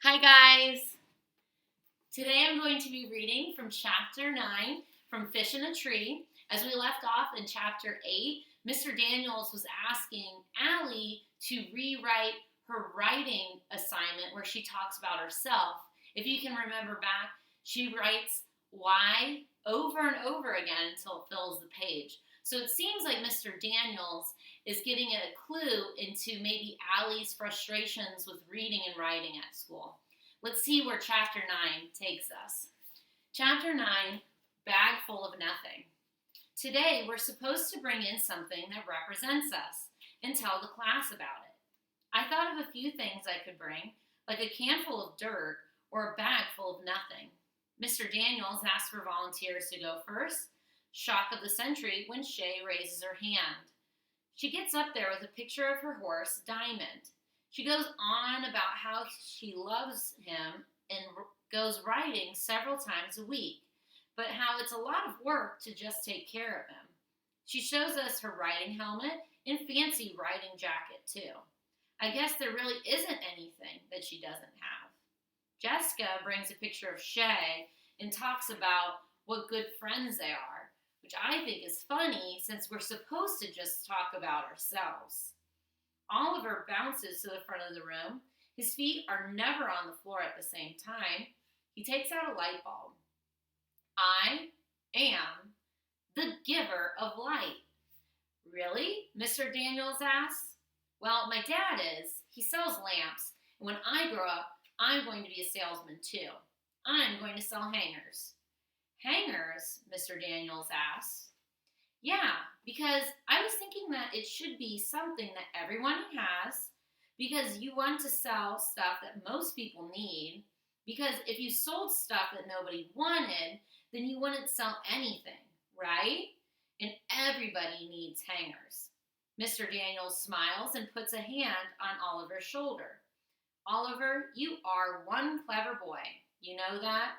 Hi guys! Today I'm going to be reading from chapter 9 from Fish in a Tree. As we left off in chapter 8, Mr. Daniels was asking Allie to rewrite her writing assignment where she talks about herself. If you can remember back, she writes why over and over again until it fills the page. So it seems like Mr. Daniels is getting a clue into maybe Allie's frustrations with reading and writing at school. Let's see where chapter 9 takes us. Chapter 9, Bag Full of Nothing. Today we're supposed to bring in something that represents us and tell the class about it. I thought of a few things I could bring, like a can full of dirt or a bag full of nothing. Mr. Daniels asked for volunteers to go first. Shock of the century when Shay raises her hand. She gets up there with a picture of her horse, Diamond. She goes on about how she loves him and goes riding several times a week, but how it's a lot of work to just take care of him. She shows us her riding helmet and fancy riding jacket, too. I guess there really isn't anything that she doesn't have. Jessica brings a picture of Shay and talks about what good friends they are, which I think is funny since we're supposed to just talk about ourselves. Oliver bounces to the front of the room. His feet are never on the floor at the same time. He takes out a light bulb. I am the giver of light. Really? Mr. Daniels asks. Well, my dad is. He sells lamps, and when I grow up, I'm going to be a salesman too. I'm going to sell hangers. Hangers? Mr. Daniels asks. Yeah, because I was thinking that it should be something that everyone has, because you want to sell stuff that most people need, because if you sold stuff that nobody wanted, then you wouldn't sell anything, right? And everybody needs hangers. Mr. Daniels smiles and puts a hand on Oliver's shoulder. Oliver, you are one clever boy. You know that?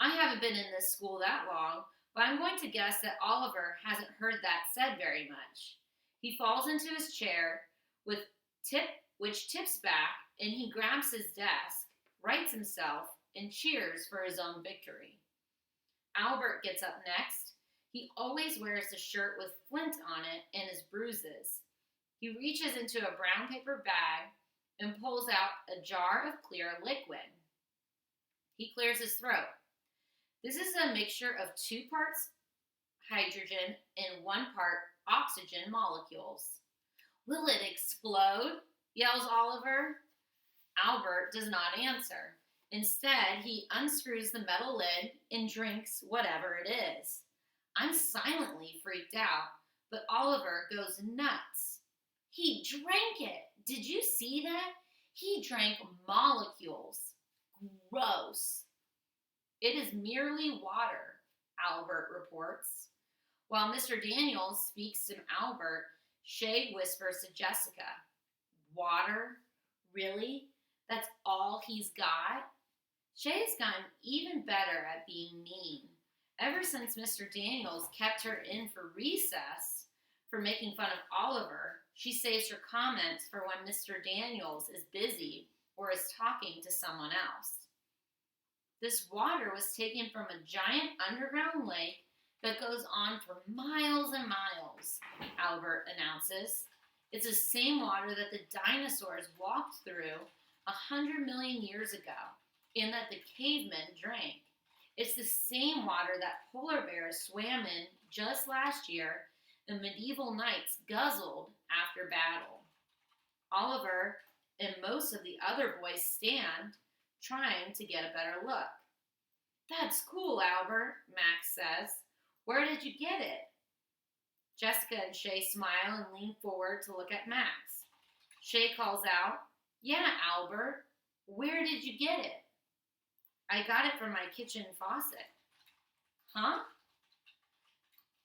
I haven't been in this school that long, but I'm going to guess that Oliver hasn't heard that said very much. He falls into his chair, which tips back, and he grabs his desk, rights himself, and cheers for his own victory. Albert gets up next. He always wears the shirt with Flint on it and his bruises. He reaches into a brown paper bag and pulls out a jar of clear liquid. He clears his throat. This is a mixture of 2 parts hydrogen and 1 part oxygen molecules. Will it explode? Yells Oliver. Albert does not answer. Instead, he unscrews the metal lid and drinks whatever it is. I'm silently freaked out, but Oliver goes nuts. He drank it. Did you see that? He drank molecules. Gross. It is merely water, Albert reports. While Mr. Daniels speaks to Albert, Shay whispers to Jessica, Water? Really? That's all he's got? Shay's gotten even better at being mean. Ever since Mr. Daniels kept her in for recess for making fun of Oliver, she saves her comments for when Mr. Daniels is busy or is talking to someone else. This water was taken from a giant underground lake that goes on for miles and miles, Albert announces. It's the same water that the dinosaurs walked through 100 million years ago and that the cavemen drank. It's the same water that polar bears swam in just last year and medieval knights guzzled after battle. Oliver and most of the other boys stand, trying to get a better look. That's cool, Albert, Max says. Where did you get it? Jessica and Shay smile and lean forward to look at Max. Shay calls out, Yeah, Albert, where did you get it? I got it from my kitchen faucet. Huh?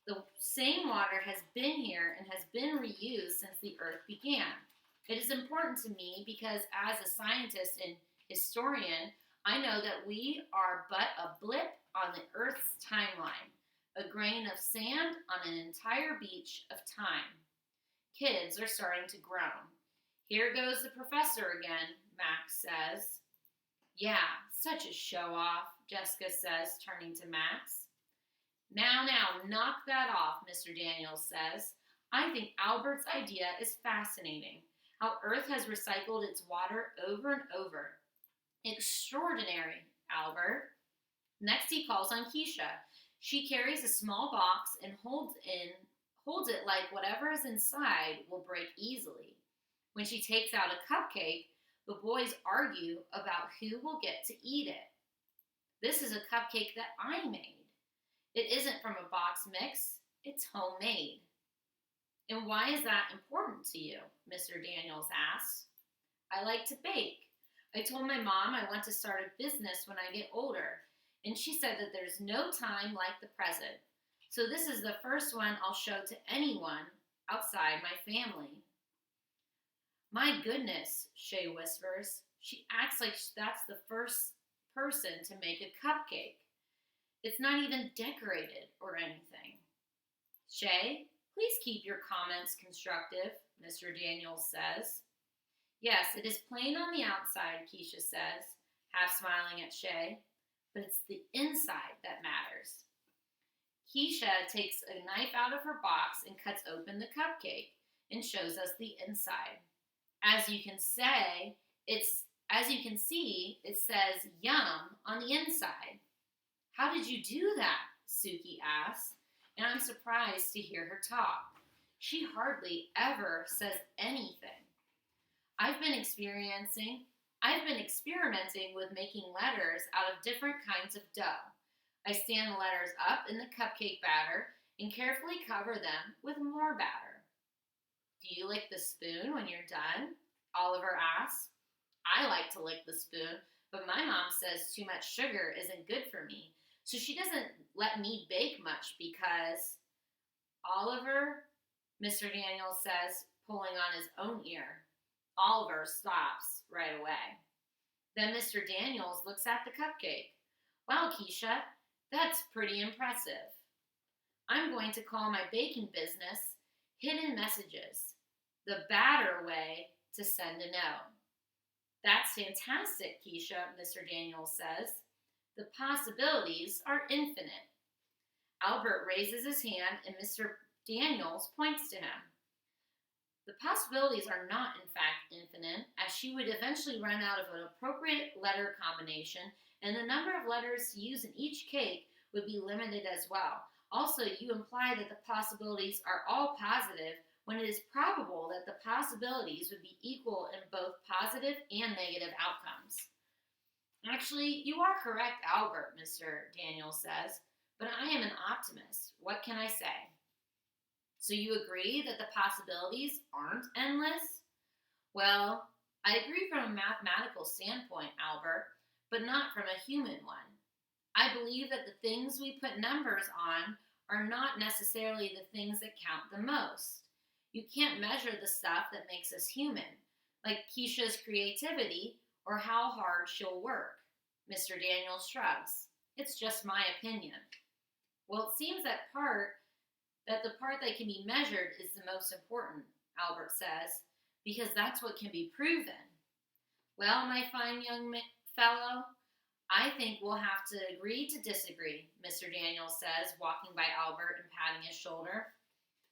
The same water has been here and has been reused since the earth began. It is important to me because as a scientist and historian, I know that we are but a blip on the Earth's timeline, a grain of sand on an entire beach of time. Kids are starting to groan. Here goes the professor again, Max says. Yeah, such a show off, Jessica says, turning to Max. Now, knock that off, Mr. Daniels says. I think Albert's idea is fascinating. How Earth has recycled its water over and over. Extraordinary, Albert. Next, he calls on Keisha. She carries a small box and holds it like whatever is inside will break easily. When she takes out a cupcake, the boys argue about who will get to eat it. This is a cupcake that I made. It isn't from a box mix, it's homemade. And why is that important to you? Mr. Daniels asks. I like to bake. I told my mom I want to start a business when I get older, and she said that there's no time like the present. So this is the first one I'll show to anyone outside my family. My goodness, Shay whispers. She acts like that's the first person to make a cupcake. It's not even decorated or anything. Shay, please keep your comments constructive, Mr. Daniels says. Yes, it is plain on the outside, Keisha says, half smiling at Shay, but it's the inside that matters. Keisha takes a knife out of her box and cuts open the cupcake and shows us the inside. As you can see, it says yum on the inside. How did you do that? Suki asks, and I'm surprised to hear her talk. She hardly ever says anything. I've been experimenting with making letters out of different kinds of dough. I stand the letters up in the cupcake batter and carefully cover them with more batter. Do you lick the spoon when you're done? Oliver asks. I like to lick the spoon, but my mom says too much sugar isn't good for me, so she doesn't let me bake much because... Oliver, Mr. Daniels says, pulling on his own ear. Oliver stops right away. Then Mr. Daniels looks at the cupcake. Wow, Keisha, that's pretty impressive. I'm going to call my baking business Hidden Messages, the badder way to send a note. That's fantastic, Keisha, Mr. Daniels says. The possibilities are infinite. Albert raises his hand and Mr. Daniels points to him. The possibilities are not, in fact, infinite, as she would eventually run out of an appropriate letter combination, and the number of letters to use in each cake would be limited as well. Also, you imply that the possibilities are all positive when it is probable that the possibilities would be equal in both positive and negative outcomes. Actually, you are correct, Albert, Mr. Daniels says, but I am an optimist. What can I say? So you agree that the possibilities aren't endless? Well, I agree from a mathematical standpoint, Albert, but not from a human one. I believe that the things we put numbers on are not necessarily the things that count the most. You can't measure the stuff that makes us human, like Keisha's creativity or how hard she'll work. Mr. Daniels shrugs. It's just my opinion. Well, it seems that the part that can be measured is the most important, Albert says, because that's what can be proven. Well, my fine young fellow, I think we'll have to agree to disagree, Mr. Daniels says, walking by Albert and patting his shoulder.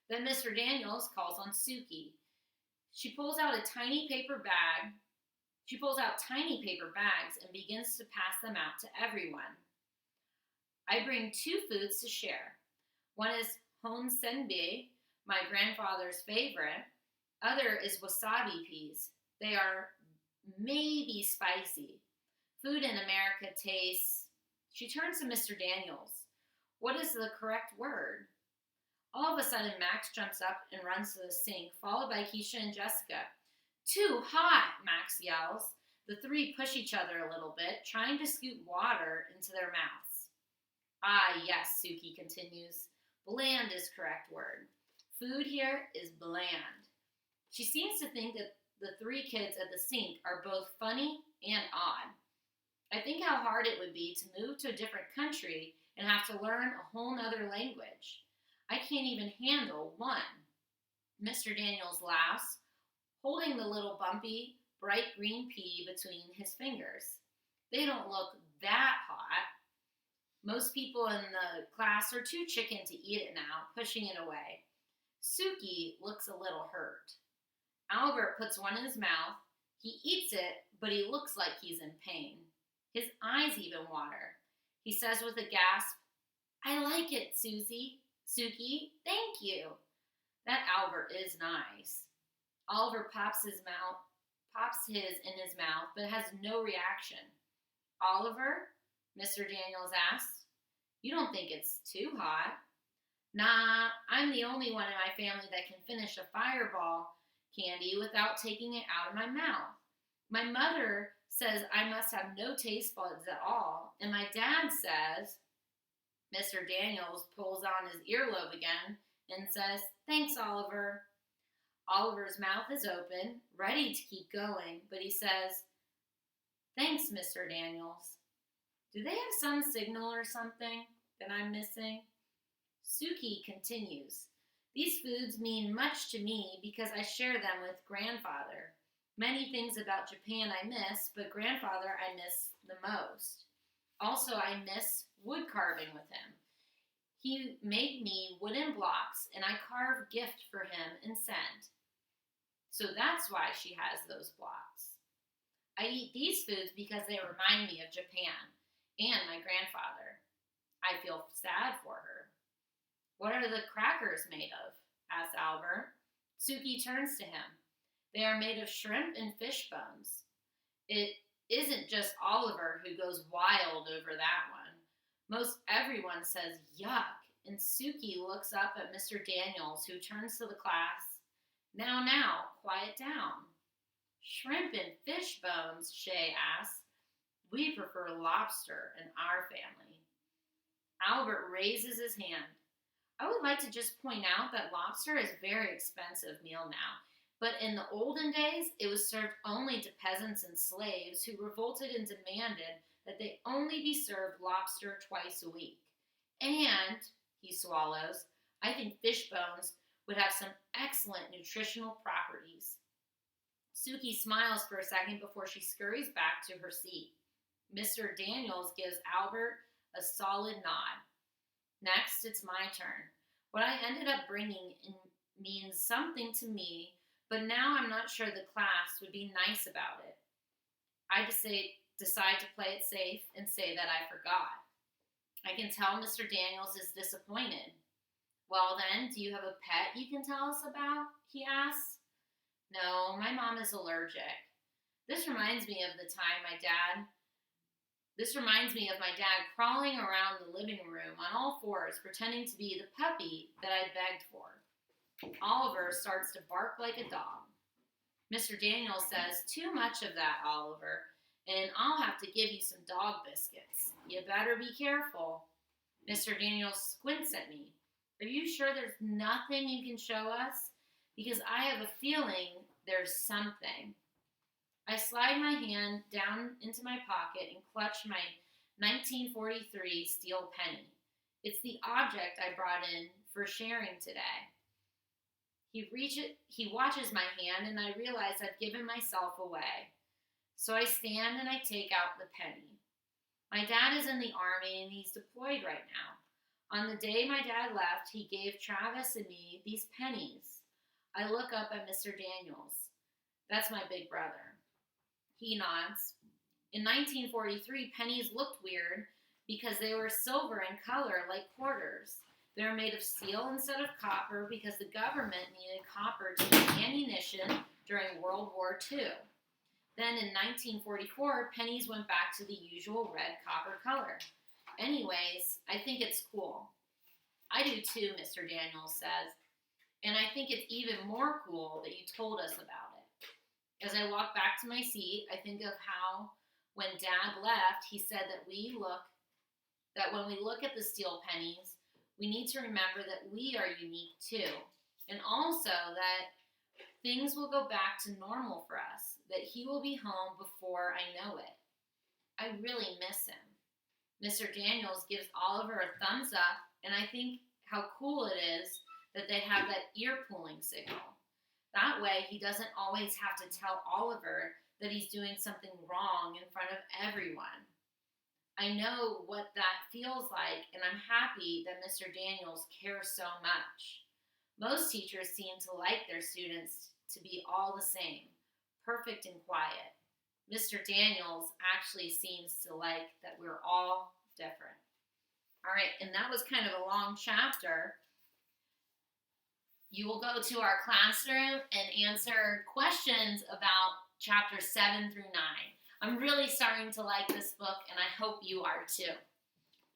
Then Mr. Daniels calls on Suki. She pulls out tiny paper bags and begins to pass them out to everyone. I bring 2 foods to share. One is honsenbei, my grandfather's favorite. Other is wasabi peas. They are maybe spicy. Food in America tastes... She turns to Mr. Daniels. What is the correct word? All of a sudden, Max jumps up and runs to the sink, followed by Keisha and Jessica. Too hot, Max yells. The 3 push each other a little bit, trying to scoop water into their mouths. Ah, yes, Suki continues. Bland is correct word. Food here is bland. She seems to think that the 3 kids at the sink are both funny and odd. I think how hard it would be to move to a different country and have to learn a whole nother language. I can't even handle one. Mr. Daniels laughs, holding the little bumpy, bright green pea between his fingers. They don't look that hot. Most people in the class are too chicken to eat it now, pushing it away. Suki looks a little hurt. Albert puts one in his mouth. He eats it, but he looks like he's in pain. His eyes even water. He says with a gasp, "I like it, Suki, thank you." That Albert is nice. Oliver pops his in his mouth, but has no reaction. "Oliver," Mr. Daniels asks, "you don't think it's too hot?" "Nah, I'm the only one in my family that can finish a fireball candy without taking it out of my mouth. My mother says I must have no taste buds at all, and my dad says..." Mr. Daniels pulls on his earlobe again and says, "Thanks, Oliver." Oliver's mouth is open, ready to keep going, but he says, "Thanks, Mr. Daniels. Do they have some signal or something that I'm missing?" Suki continues, "These foods mean much to me because I share them with grandfather. Many things about Japan I miss, but grandfather I miss the most. Also, I miss wood carving with him. He made me wooden blocks, and I carve gift for him and send. So that's why she has those blocks. I eat these foods because they remind me of Japan and my grandfather. I feel sad for her." "What are the crackers made of?" asks Albert. Suki turns to him. "They are made of shrimp and fish bones." It isn't just Oliver who goes wild over that one. Most everyone says yuck, and Suki looks up at Mr. Daniels, who turns to the class. Now, quiet down." "Shrimp and fish bones," Shay asks. "We prefer lobster in our family." Albert raises his hand. "I would like to just point out that lobster is a very expensive meal now, but in the olden days, it was served only to peasants and slaves who revolted and demanded that they only be served lobster twice a week. And," he swallows, "I think fish bones would have some excellent nutritional properties." Suki smiles for a second before she scurries back to her seat. Mr. Daniels gives Albert a solid nod. "Next, it's my turn. What I ended up bringing in means something to me, but now I'm not sure the class would be nice about it. I decide to play it safe and say that I forgot. I can tell Mr. Daniels is disappointed." "Well then, do you have a pet you can tell us about?" he asks. "No, my mom is allergic. This reminds me of my dad crawling around the living room on all fours, pretending to be the puppy that I begged for." Oliver starts to bark like a dog. Mr. Daniels says, "Too much of that, Oliver, and I'll have to give you some dog biscuits. You better be careful." Mr. Daniels squints at me. "Are you sure there's nothing you can show us? Because I have a feeling there's something." I slide my hand down into my pocket and clutch my 1943 steel penny. It's the object I brought in for sharing today. He watches my hand, and I realize I've given myself away. So I stand and I take out the penny. My dad is in the Army and he's deployed right now. On the day my dad left, he gave Travis and me these pennies. I look up at Mr. Daniels. "That's my big brother." He nods. In 1943, pennies looked weird because they were silver in color like quarters. They were made of steel instead of copper because the government needed copper to make ammunition during World War II. Then in 1944, pennies went back to the usual red copper color. Anyways, I think it's cool. "I do too," Mr. Daniels says. "And I think it's even more cool that you told us about it." As I walk back to my seat, I think of how when Dad left, he said that when we look at the steel pennies, we need to remember that we are unique too. And also that things will go back to normal for us, that he will be home before I know it. I really miss him. Mr. Daniels gives Oliver a thumbs up, and I think how cool it is that they have that ear pulling signal. That way he doesn't always have to tell Oliver that he's doing something wrong in front of everyone. I know what that feels like, and I'm happy that Mr. Daniels cares so much. Most teachers seem to like their students to be all the same, perfect and quiet. Mr. Daniels actually seems to like that we're all different. All right, and that was kind of a long chapter. You will go to our classroom and answer questions about chapters 7 through 9. I'm really starting to like this book, and I hope you are too.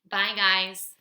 Bye, guys.